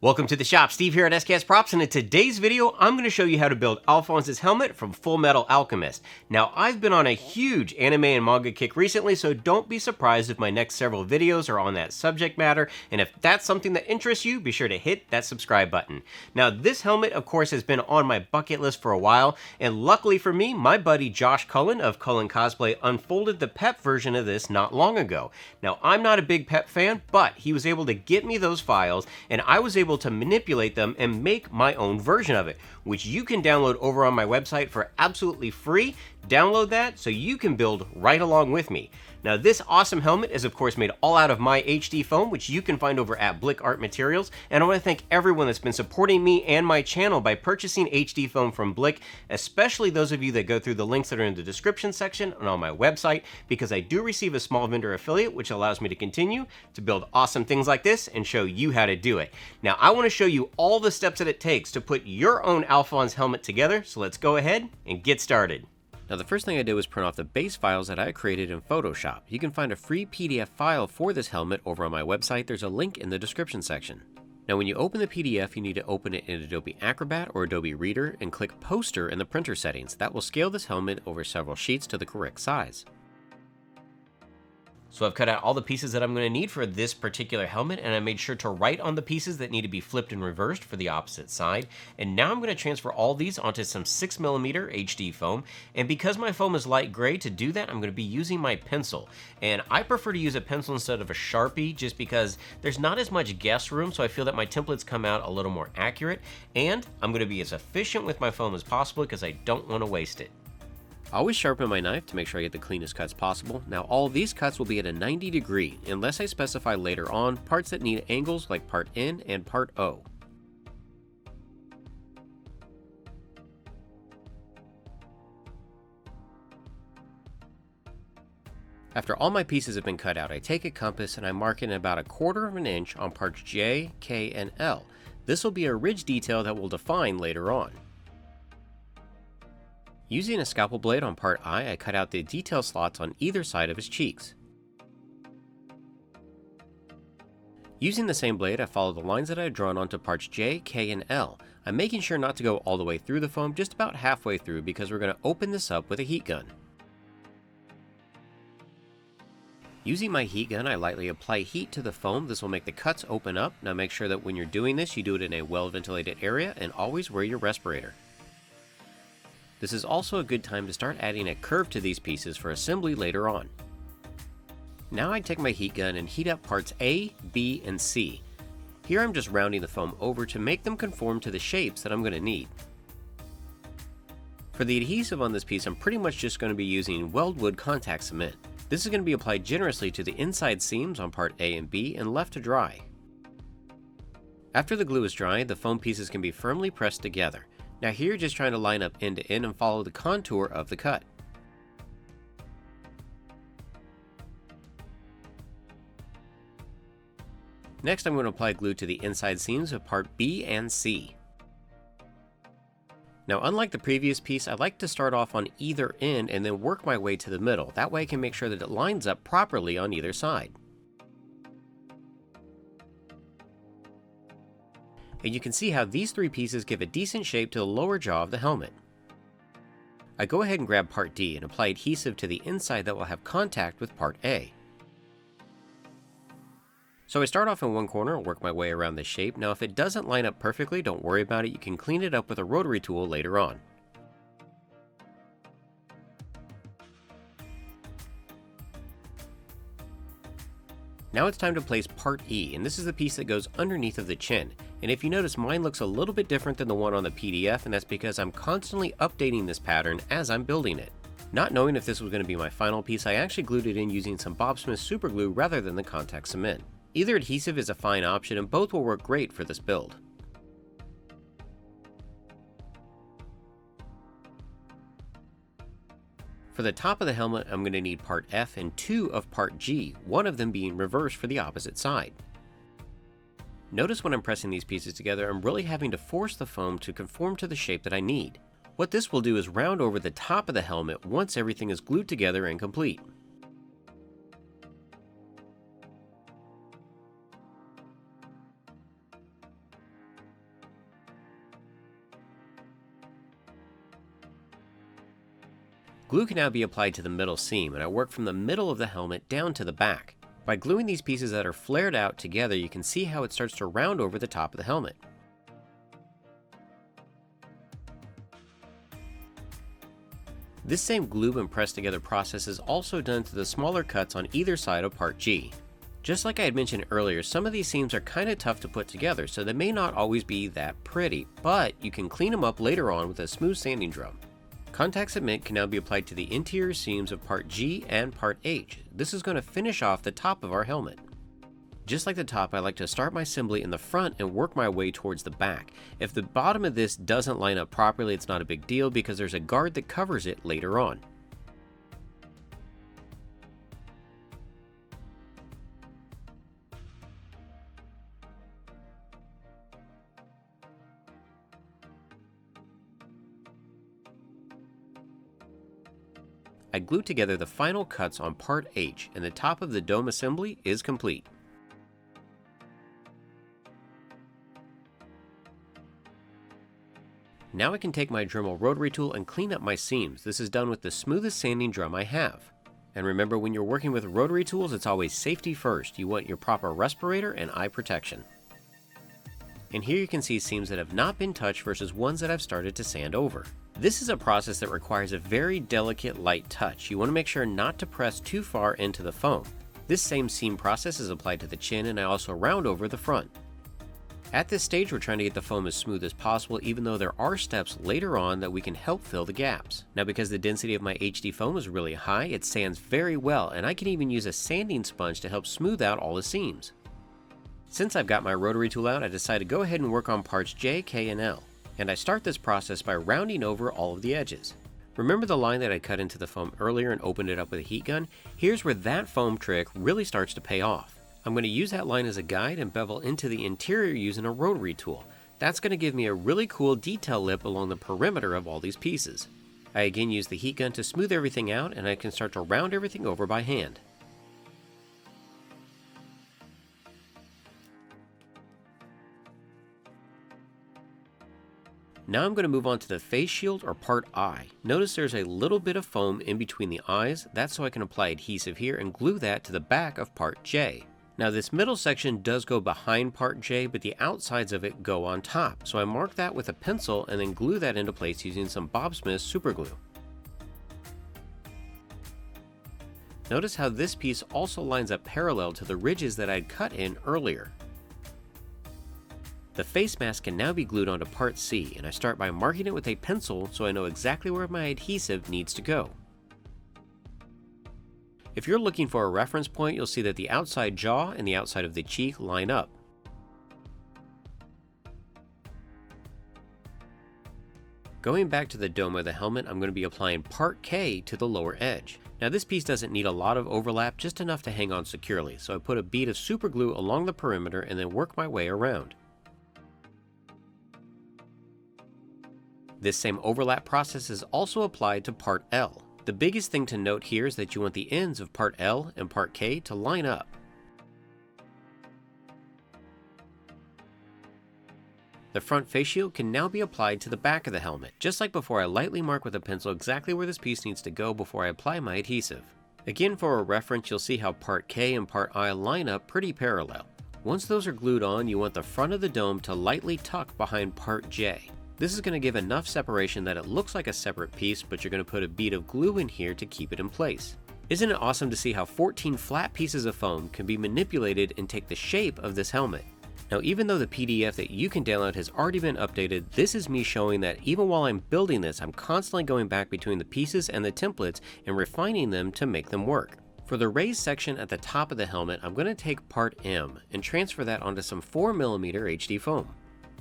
Welcome to the shop. Steve here at SKS Props, and in today's video, I'm going to show you how to build Alphonse's helmet from Fullmetal Alchemist. Now, I've been on a huge anime and manga kick recently, so don't be surprised if my next several videos are on that subject matter, and if that's something that interests you, be sure to hit that subscribe button. Now, this helmet, of course, has been on my bucket list for a while, and luckily for me, my buddy Josh Cullen of Cullen Cosplay unfolded the PEP version of this not long ago. Now, I'm not a big PEP fan, but he was able to get me those files, and I was able to manipulate them and make my own version of it, which you can download over on my website for absolutely free. Download that so you can build right along with me. Now, this awesome helmet is of course made all out of my HD foam, which you can find over at Blick Art Materials, and I want to thank everyone that's been supporting me and my channel by purchasing HD foam from Blick, especially those of you that go through the links that are in the description section and on my website, because I do receive a small vendor affiliate, which allows me to continue to build awesome things like this and show you how to do it. Now, I want to show you all the steps that it takes to put your own Alphonse helmet together, so let's go ahead and get started. Now, the first thing I did was print off the base files that I created in Photoshop. You can find a free PDF file for this helmet over on my website. There's a link in the description section. Now, when you open the PDF, you need to open it in Adobe Acrobat or Adobe Reader and click Poster in the printer settings. That will scale this helmet over several sheets to the correct size. So I've cut out all the pieces that I'm going to need for this particular helmet, and I made sure to write on the pieces that need to be flipped and reversed for the opposite side. And now I'm going to transfer all these onto some 6mm HD foam, and because my foam is light gray, to do that I'm going to be using my pencil. And I prefer to use a pencil instead of a Sharpie just because there's not as much guess room, so I feel that my templates come out a little more accurate, and I'm going to be as efficient with my foam as possible because I don't want to waste it. I always sharpen my knife to make sure I get the cleanest cuts possible. Now, all of these cuts will be at a 90 degree, unless I specify later on parts that need angles like part N and part O. After all my pieces have been cut out, I take a compass and I mark in about 1/4 of an inch on parts J, K, and L. This will be a ridge detail that we'll define later on. Using a scalpel blade on part I cut out the detail slots on either side of his cheeks. Using the same blade, I follow the lines that I had drawn onto parts J, K, and L. I'm making sure not to go all the way through the foam, just about halfway through, because we're going to open this up with a heat gun. Using my heat gun, I lightly apply heat to the foam. This will make the cuts open up. Now make sure that when you're doing this, you do it in a well-ventilated area, and always wear your respirator. This is also a good time to start adding a curve to these pieces for assembly later on. Now I take my heat gun and heat up parts A, B, and C. Here I'm just rounding the foam over to make them conform to the shapes that I'm going to need. For the adhesive on this piece, I'm pretty much just going to be using weldwood contact cement. This is going to be applied generously to the inside seams on part A and B and left to dry. After the glue is dry, the foam pieces can be firmly pressed together. Now here you're just trying to line up end to end and follow the contour of the cut. Next I'm going to apply glue to the inside seams of part B and C. Now, unlike the previous piece, I like to start off on either end and then work my way to the middle. That way I can make sure that it lines up properly on either side. And you can see how these three pieces give a decent shape to the lower jaw of the helmet. I go ahead and grab part D and apply adhesive to the inside that will have contact with part A. So I start off in one corner and work my way around the shape. Now if it doesn't line up perfectly, don't worry about it, you can clean it up with a rotary tool later on. Now it's time to place part E, and this is the piece that goes underneath of the chin. And if you notice, mine looks a little bit different than the one on the PDF, and that's because I'm constantly updating this pattern as I'm building it. Not knowing if this was going to be my final piece, I actually glued it in using some Bob Smith super glue rather than the contact cement. Either adhesive is a fine option, and both will work great for this build. For the top of the helmet, I'm going to need part F and 2 of part G, one of them being reversed for the opposite side. Notice when I'm pressing these pieces together, I'm really having to force the foam to conform to the shape that I need. What this will do is round over the top of the helmet once everything is glued together and complete. Glue can now be applied to the middle seam, and I work from the middle of the helmet down to the back. By gluing these pieces that are flared out together, you can see how it starts to round over the top of the helmet. This same glue and press together process is also done to the smaller cuts on either side of part G. Just like I had mentioned earlier, some of these seams are kind of tough to put together, so they may not always be that pretty, but you can clean them up later on with a smooth sanding drum. Contact cement can now be applied to the interior seams of part G and part H. This is going to finish off the top of our helmet. Just like the top, I like to start my assembly in the front and work my way towards the back. If the bottom of this doesn't line up properly, it's not a big deal because there's a guard that covers it later on. I glued together the final cuts on part H, and the top of the dome assembly is complete. Now I can take my Dremel rotary tool and clean up my seams. This is done with the smoothest sanding drum I have. And remember, when you're working with rotary tools, it's always safety first. You want your proper respirator and eye protection. And here you can see seams that have not been touched versus ones that I've started to sand over. This is a process that requires a very delicate light touch. You want to make sure not to press too far into the foam. This same seam process is applied to the chin, and I also round over the front. At this stage, we're trying to get the foam as smooth as possible, even though there are steps later on that we can help fill the gaps. Now, because the density of my HD foam is really high, it sands very well, and I can even use a sanding sponge to help smooth out all the seams. Since I've got my rotary tool out, I decided to go ahead and work on parts J, K, and L. And I start this process by rounding over all of the edges. Remember the line that I cut into the foam earlier and opened it up with a heat gun? Here's where that foam trick really starts to pay off. I'm going to use that line as a guide and bevel into the interior using a rotary tool. That's going to give me a really cool detail lip along the perimeter of all these pieces. I again use the heat gun to smooth everything out, and I can start to round everything over by hand. Now I'm going to move on to the face shield or part I. Notice there's a little bit of foam in between the eyes. That's so I can apply adhesive here and glue that to the back of part J. Now this middle section does go behind part J, but the outsides of it go on top. So I mark that with a pencil and then glue that into place using some Bob Smith super glue. Notice how this piece also lines up parallel to the ridges that I'd cut in earlier. The face mask can now be glued onto part C, and I start by marking it with a pencil so I know exactly where my adhesive needs to go. If you're looking for a reference point, you'll see that the outside jaw and the outside of the cheek line up. Going back to the dome of the helmet, I'm going to be applying part K to the lower edge. Now this piece doesn't need a lot of overlap, just enough to hang on securely, so I put a bead of super glue along the perimeter and then work my way around. This same overlap process is also applied to part L. The biggest thing to note here is that you want the ends of part L and part K to line up. The front face shield can now be applied to the back of the helmet. Just like before, I lightly mark with a pencil exactly where this piece needs to go before I apply my adhesive. Again, for a reference, you'll see how part K and part I line up pretty parallel. Once those are glued on, you want the front of the dome to lightly tuck behind part J. This is going to give enough separation that it looks like a separate piece, but you're going to put a bead of glue in here to keep it in place. Isn't it awesome to see how 14 flat pieces of foam can be manipulated and take the shape of this helmet? Now, even though the PDF that you can download has already been updated, this is me showing that even while I'm building this, I'm constantly going back between the pieces and the templates and refining them to make them work. For the raised section at the top of the helmet, I'm going to take part M and transfer that onto some 4mm HD foam.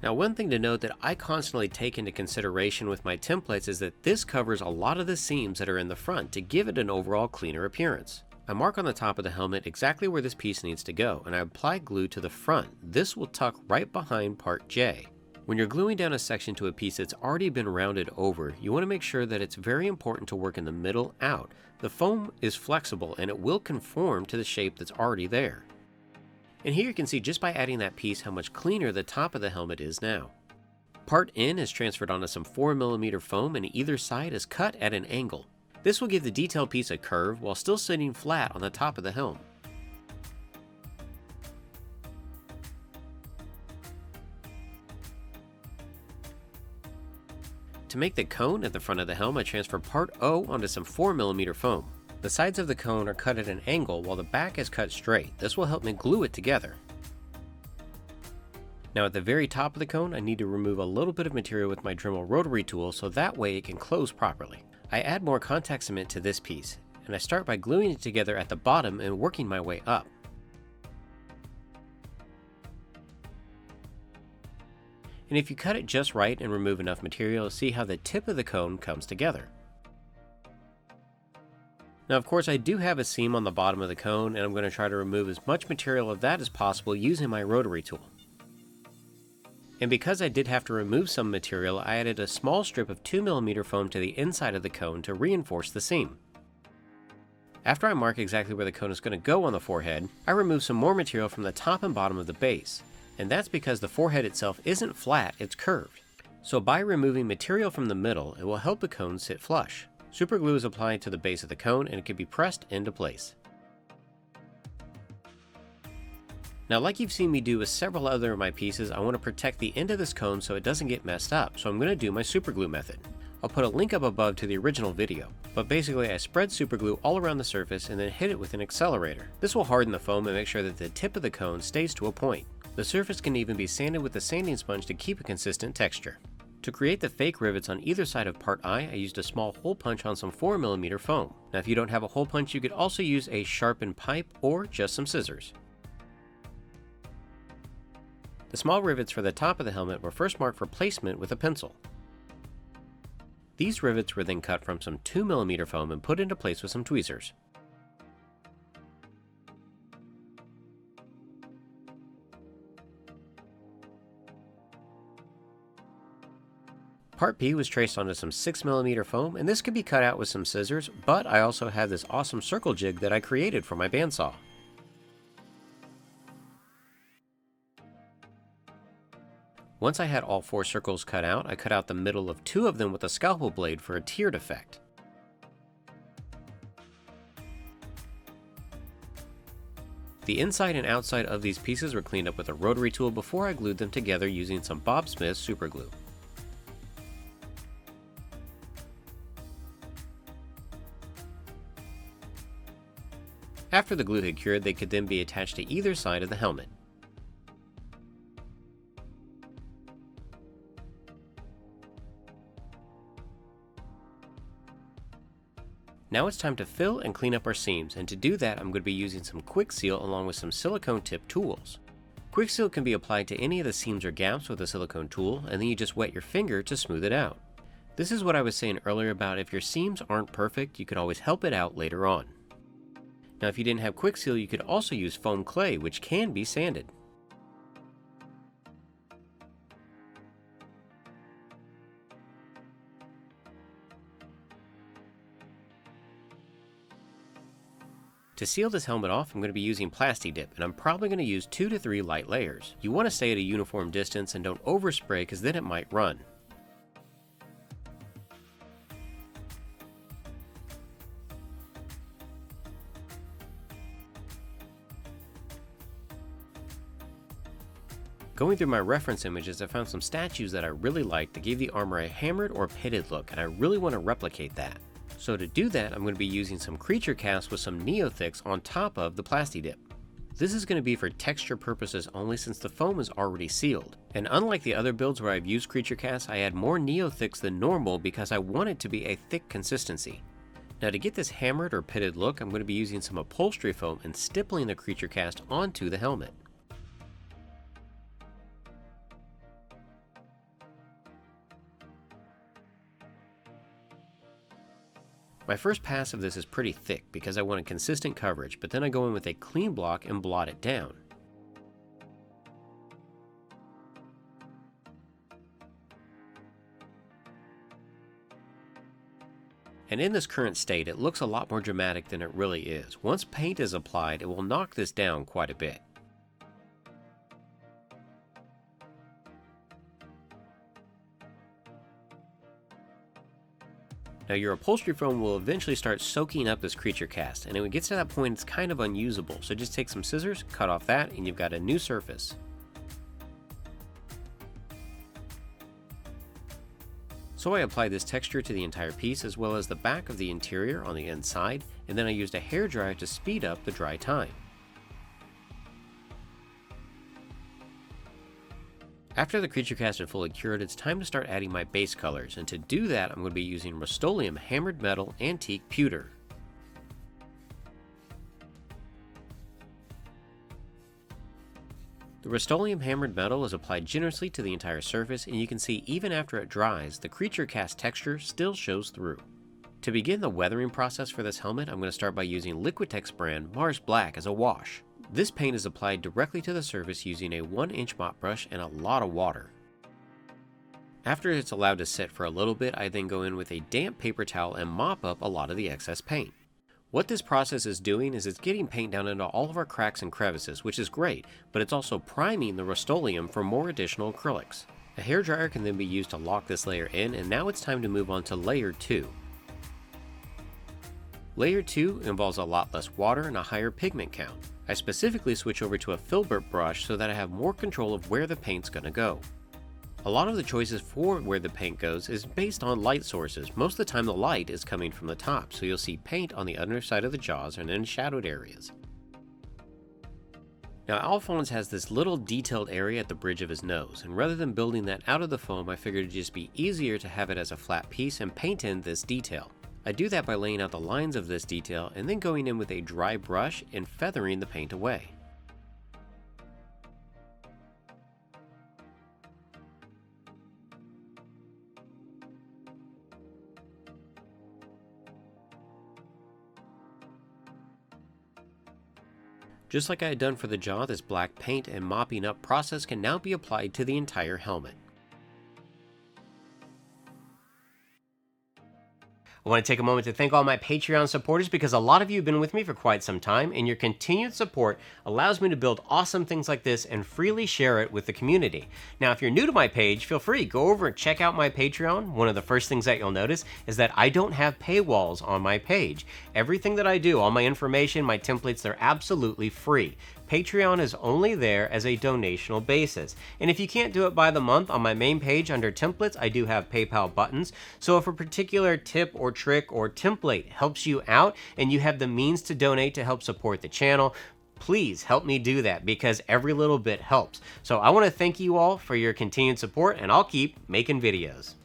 Now, one thing to note that I constantly take into consideration with my templates is that this covers a lot of the seams that are in the front to give it an overall cleaner appearance. I mark on the top of the helmet exactly where this piece needs to go, and I apply glue to the front. This will tuck right behind part J. When you're gluing down a section to a piece that's already been rounded over, you want to make sure that it's very important to work in the middle out. The foam is flexible and it will conform to the shape that's already there. And here you can see just by adding that piece how much cleaner the top of the helmet is now. Part N is transferred onto some 4mm foam and either side is cut at an angle. This will give the detailed piece a curve while still sitting flat on the top of the helm. To make the cone at the front of the helm, I transfer part O onto some 4mm foam. The sides of the cone are cut at an angle while the back is cut straight. This will help me glue it together. Now at the very top of the cone, I need to remove a little bit of material with my Dremel rotary tool so that way it can close properly. I add more contact cement to this piece, and I start by gluing it together at the bottom and working my way up. And if you cut it just right and remove enough material, see how the tip of the cone comes together. Now of course I do have a seam on the bottom of the cone, and I'm going to try to remove as much material of that as possible using my rotary tool. And because I did have to remove some material, I added a small strip of 2mm foam to the inside of the cone to reinforce the seam. After I mark exactly where the cone is going to go on the forehead, I remove some more material from the top and bottom of the base. And that's because the forehead itself isn't flat, it's curved. So by removing material from the middle, it will help the cone sit flush. Super glue is applied to the base of the cone and it can be pressed into place. Now like you've seen me do with several other of my pieces, I want to protect the end of this cone so it doesn't get messed up, so I'm going to do my super glue method. I'll put a link up above to the original video, but basically I spread super glue all around the surface and then hit it with an accelerator. This will harden the foam and make sure that the tip of the cone stays to a point. The surface can even be sanded with a sanding sponge to keep a consistent texture. To create the fake rivets on either side of part I used a small hole punch on some 4mm foam. Now if you don't have a hole punch, you could also use a sharpened pipe or just some scissors. The small rivets for the top of the helmet were first marked for placement with a pencil. These rivets were then cut from some 2mm foam and put into place with some tweezers. Part P was traced onto some 6mm foam, and this could be cut out with some scissors, but I also have this awesome circle jig that I created for my bandsaw. Once I had all 4 circles cut out, I cut out the middle of 2 of them with a scalpel blade for a tiered effect. The inside and outside of these pieces were cleaned up with a rotary tool before I glued them together using some Bob Smith super glue. After the glue had cured, they could then be attached to either side of the helmet. Now it's time to fill and clean up our seams, and to do that I'm going to be using some Quick Seal along with some silicone tip tools. Quick Seal can be applied to any of the seams or gaps with a silicone tool, and then you just wet your finger to smooth it out. This is what I was saying earlier about if your seams aren't perfect, you can always help it out later on. Now if you didn't have Quick Seal, you could also use foam clay, which can be sanded. To seal this helmet off, I'm going to be using Plasti Dip, and I'm probably going to use 2 to 3 light layers. You want to stay at a uniform distance and don't overspray because then it might run. Going through my reference images, I found some statues that I really liked that gave the armor a hammered or pitted look, and I really want to replicate that. So to do that, I'm going to be using some creature casts with some Neothix on top of the Plasti Dip. This is going to be for texture purposes only since the foam is already sealed. And unlike the other builds where I've used creature casts, I add more Neothix than normal because I want it to be a thick consistency. Now to get this hammered or pitted look, I'm going to be using some upholstery foam and stippling the creature cast onto the helmet. My first pass of this is pretty thick because I want a consistent coverage, but then I go in with a clean block and blot it down. And in this current state, it looks a lot more dramatic than it really is. Once paint is applied, it will knock this down quite a bit. Now your upholstery foam will eventually start soaking up this creature cast, and when it gets to that point it's kind of unusable, so just take some scissors, cut off that, and you've got a new surface. So I applied this texture to the entire piece as well as the back of the interior on the inside, and then I used a hairdryer to speed up the dry time. After the creature cast is fully cured, it's time to start adding my base colors, and to do that I'm going to be using Rust-Oleum Hammered Metal Antique Pewter. The Rust-Oleum Hammered Metal is applied generously to the entire surface, and you can see even after it dries, the creature cast texture still shows through. To begin the weathering process for this helmet, I'm going to start by using Liquitex brand Mars Black as a wash. This paint is applied directly to the surface using a 1-inch mop brush and a lot of water. After it's allowed to sit for a little bit, I then go in with a damp paper towel and mop up a lot of the excess paint. What this process is doing is it's getting paint down into all of our cracks and crevices, which is great, but it's also priming the Rust-Oleum for more additional acrylics. A hairdryer can then be used to lock this layer in, and now it's time to move on to layer 2. Layer 2 involves a lot less water and a higher pigment count. I specifically switch over to a filbert brush so that I have more control of where the paint's going to go. A lot of the choices for where the paint goes is based on light sources. Most of the time the light is coming from the top, so you'll see paint on the underside of the jaws and in shadowed areas. Now Alphonse has this little detailed area at the bridge of his nose, and rather than building that out of the foam, I figured it'd just be easier to have it as a flat piece and paint in this detail. I do that by laying out the lines of this detail and then going in with a dry brush and feathering the paint away. Just like I had done for the jaw, this black paint and mopping up process can now be applied to the entire helmet. I want to take a moment to thank all my Patreon supporters because a lot of you have been with me for quite some time, and your continued support allows me to build awesome things like this and freely share it with the community. Now, if you're new to my page, feel free, go over and check out my Patreon. One of the first things that you'll notice is that I don't have paywalls on my page. Everything that I do, all my information, my templates, they're absolutely free. Patreon is only there as a donational basis. And if you can't do it by the month, on my main page under templates, I do have PayPal buttons. So if a particular tip or trick or template helps you out and you have the means to donate to help support the channel, please help me do that because every little bit helps. So I want to thank you all for your continued support, and I'll keep making videos.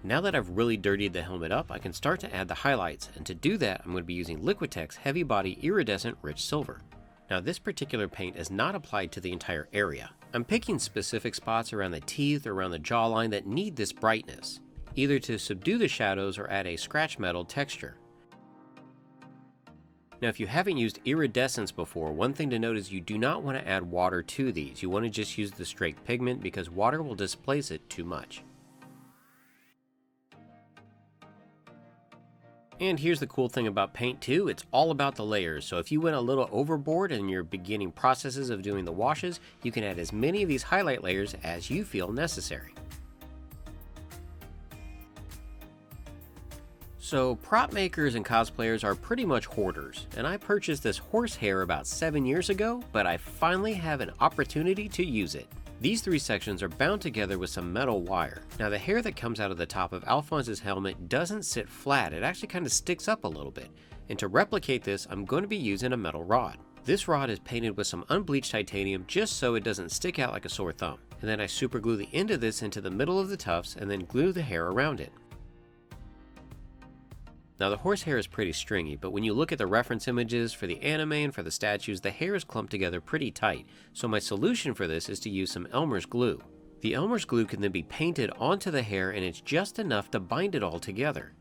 Now that I've really dirtied the helmet up, I can start to add the highlights, and to do that I'm going to be using Liquitex Heavy Body Iridescent Rich Silver. Now this particular paint is not applied to the entire area. I'm picking specific spots around the teeth or around the jawline that need this brightness, either to subdue the shadows or add a scratch metal texture. Now if you haven't used iridescence before, one thing to note is you do not want to add water to these. You want to just use the straight pigment because water will displace it too much. And here's the cool thing about paint too, it's all about the layers. So if you went a little overboard in your beginning processes of doing the washes, you can add as many of these highlight layers as you feel necessary. So prop makers and cosplayers are pretty much hoarders, and I purchased this horsehair about 7 years ago, but I finally have an opportunity to use it. These three sections are bound together with some metal wire. Now the hair that comes out of the top of Alphonse's helmet doesn't sit flat, it actually kind of sticks up a little bit. And to replicate this, I'm going to be using a metal rod. This rod is painted with some unbleached titanium just so it doesn't stick out like a sore thumb. And then I super glue the end of this into the middle of the tufts and then glue the hair around it. Now the horsehair is pretty stringy, but when you look at the reference images for the anime and for the statues, the hair is clumped together pretty tight, so my solution for this is to use some Elmer's glue. The Elmer's glue can then be painted onto the hair and it's just enough to bind it all together.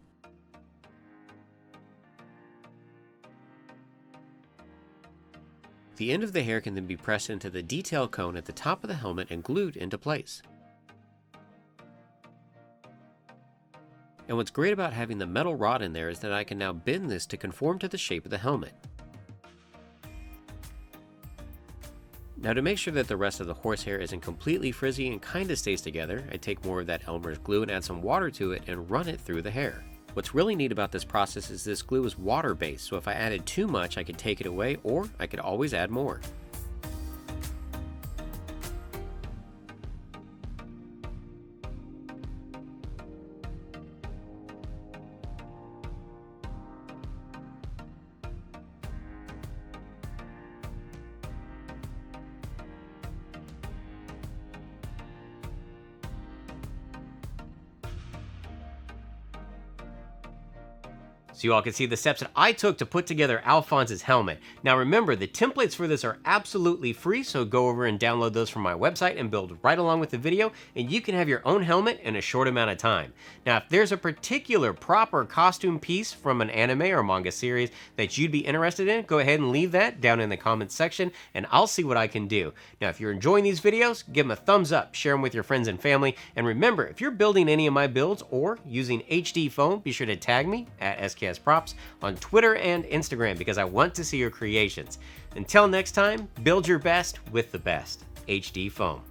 The end of the hair can then be pressed into the detail cone at the top of the helmet and glued into place. And what's great about having the metal rod in there is that I can now bend this to conform to the shape of the helmet. Now to make sure that the rest of the horsehair isn't completely frizzy and kinda stays together, I take more of that Elmer's glue and add some water to it and run it through the hair. What's really neat about this process is this glue is water-based, so if I added too much, I could take it away, or I could always add more. So you all can see the steps that I took to put together Alphonse's helmet. Now remember, the templates for this are absolutely free, so go over and download those from my website and build right along with the video, and you can have your own helmet in a short amount of time. Now if there's a particular prop or costume piece from an anime or manga series that you'd be interested in, go ahead and leave that down in the comments section, and I'll see what I can do. Now if you're enjoying these videos, give them a thumbs up, share them with your friends and family, and remember, if you're building any of my builds or using HD foam, be sure to tag me at SKS Props on Twitter and Instagram because I want to see your creations. Until next time, build your best with the best. HD Foam.